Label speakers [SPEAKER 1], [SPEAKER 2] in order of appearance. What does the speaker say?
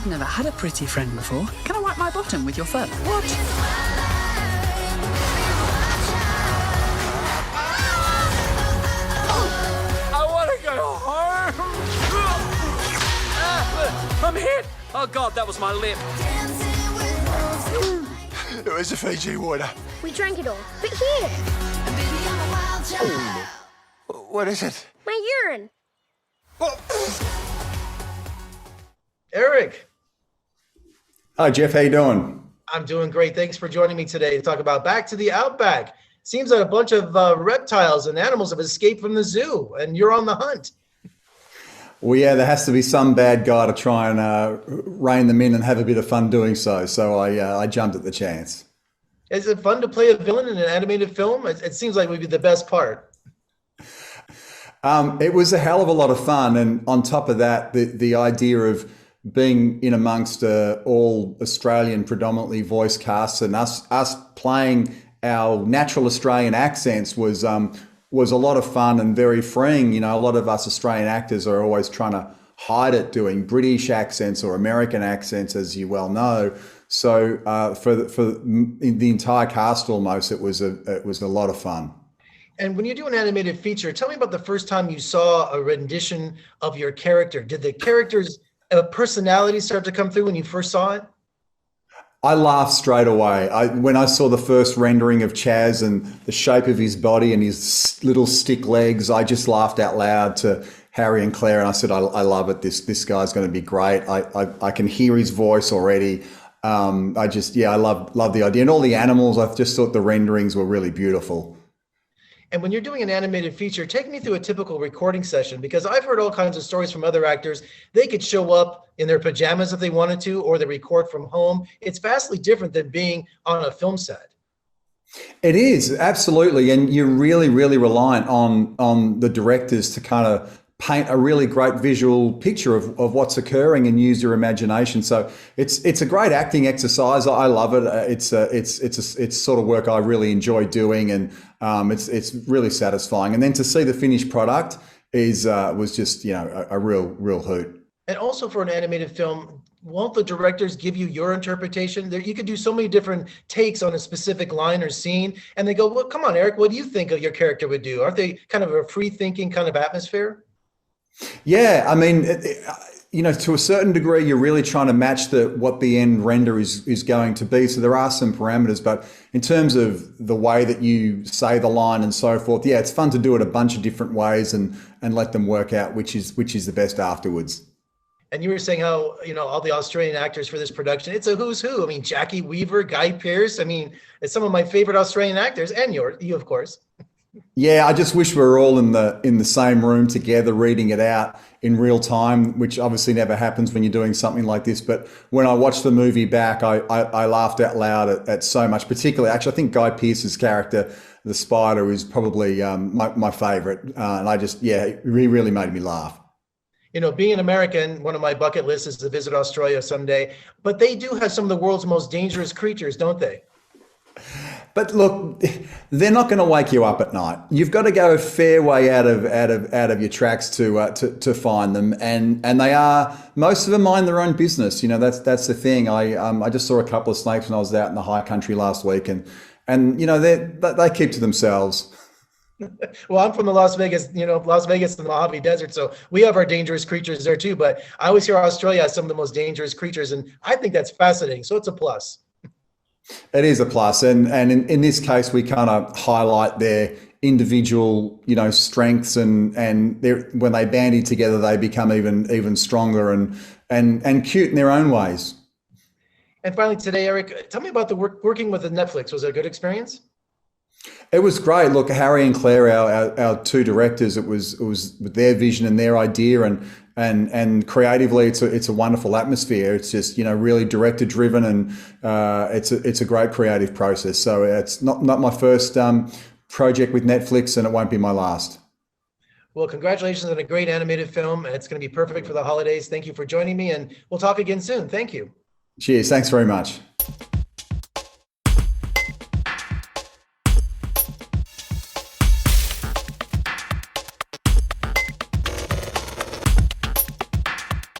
[SPEAKER 1] I've never had a pretty friend before. Can I wipe my bottom with your fur? What?
[SPEAKER 2] I want to go home. I'm hit. Oh, God, that was my lip.
[SPEAKER 3] It was a Fiji water.
[SPEAKER 4] We drank it all. But here,
[SPEAKER 3] What is it?
[SPEAKER 4] my urine.
[SPEAKER 5] Eric,
[SPEAKER 6] Hi, Jeff. How you doing?
[SPEAKER 5] I'm doing great. Thanks for joining me today to talk about Back to the Outback. Seems that a bunch of reptiles and animals have escaped from the zoo, and you're on the hunt.
[SPEAKER 6] Well, yeah, there has to be some bad guy to try and rein them in and have a bit of fun doing so. So I jumped at the chance.
[SPEAKER 5] Is it fun to play a villain in an animated film? It seems like it would be the best part.
[SPEAKER 6] It was a hell of a lot of fun, and on top of that, the idea of being in amongst all Australian predominantly voice casts and us playing our natural Australian accents was a lot of fun and very freeing. You know, a lot of us Australian actors are always trying to hide it, doing British accents or American accents, as you well know. So for the entire cast, almost, it was a lot of fun.
[SPEAKER 5] And when you do an animated feature, tell me about the first time you saw a rendition of your character. Did the character's personality start to come through when you first saw it?
[SPEAKER 6] I laughed straight away. When I saw the first rendering of Chaz and the shape of his body and his little stick legs, I just laughed out loud to Harry and Claire, and I said, I love it. This guy's going to be great. I can hear his voice already. I love the idea. And all the animals, I just thought the renderings were really beautiful.
[SPEAKER 5] And when you're doing an animated feature, take me through a typical recording session, because I've heard all kinds of stories from other actors. They could show up in their pajamas if they wanted to, or they record from home. It's vastly different than being on a film set.
[SPEAKER 6] It is, absolutely. And you're really, really reliant on the directors to kind of paint a really great visual picture of what's occurring and use your imagination. So it's a great acting exercise. I love it. It's sort of work I really enjoy doing, and it's really satisfying. And then to see the finished product was just, a real hoot.
[SPEAKER 5] And also for an animated film, won't the directors give you your interpretation? You could do so many different takes on a specific line or scene, and they go, well, come on, Eric, what do you think your character would do? Aren't they kind of a free-thinking kind of atmosphere?
[SPEAKER 6] Yeah, I mean, to a certain degree, you're really trying to match what the end render is going to be. So there are some parameters, but in terms of the way that you say the line and so forth, yeah, it's fun to do it a bunch of different ways and let them work out which is the best afterwards.
[SPEAKER 5] And you were saying how, all the Australian actors for this production, it's a who's who. I mean, Jackie Weaver, Guy Pearce. I mean, it's some of my favorite Australian actors, and you, of course.
[SPEAKER 6] Yeah, I just wish we were all in the same room together reading it out in real time, which obviously never happens when you're doing something like this. But when I watched the movie back, I laughed out loud at so much. Particularly, actually, I think Guy Pearce's character, the spider, is probably my favorite. And he really made me laugh.
[SPEAKER 5] Being an American, one of my bucket lists is to visit Australia someday. But they do have some of the world's most dangerous creatures, don't they?
[SPEAKER 6] But look, they're not going to wake you up at night. You've got to go a fair way out of your tracks to find them, and most of them mind their own business. That's the thing. I just saw a couple of snakes when I was out in the high country last week, and they keep to themselves.
[SPEAKER 5] Well, I'm from the Las Vegas and the Mojave Desert, so we have our dangerous creatures there too. But I always hear Australia has some of the most dangerous creatures, and I think that's fascinating. So it's a plus.
[SPEAKER 6] It is a plus, and in this case, we kind of highlight their individual, strengths, and when they bandy together, they become even stronger and cute in their own ways.
[SPEAKER 5] And finally, today, Eric, tell me about the working with Netflix. Was it a good experience?
[SPEAKER 6] It was great. Look, Harry and Claire, our two directors, it was their vision and their idea, and creatively, it's a wonderful atmosphere. It's just really director driven, and it's a great creative process. So it's not my first project with Netflix, and it won't be my last.
[SPEAKER 5] Well, congratulations on a great animated film, and it's going to be perfect for the holidays. Thank you for joining me, and we'll talk again soon. Thank you.
[SPEAKER 6] Cheers. Thanks very much.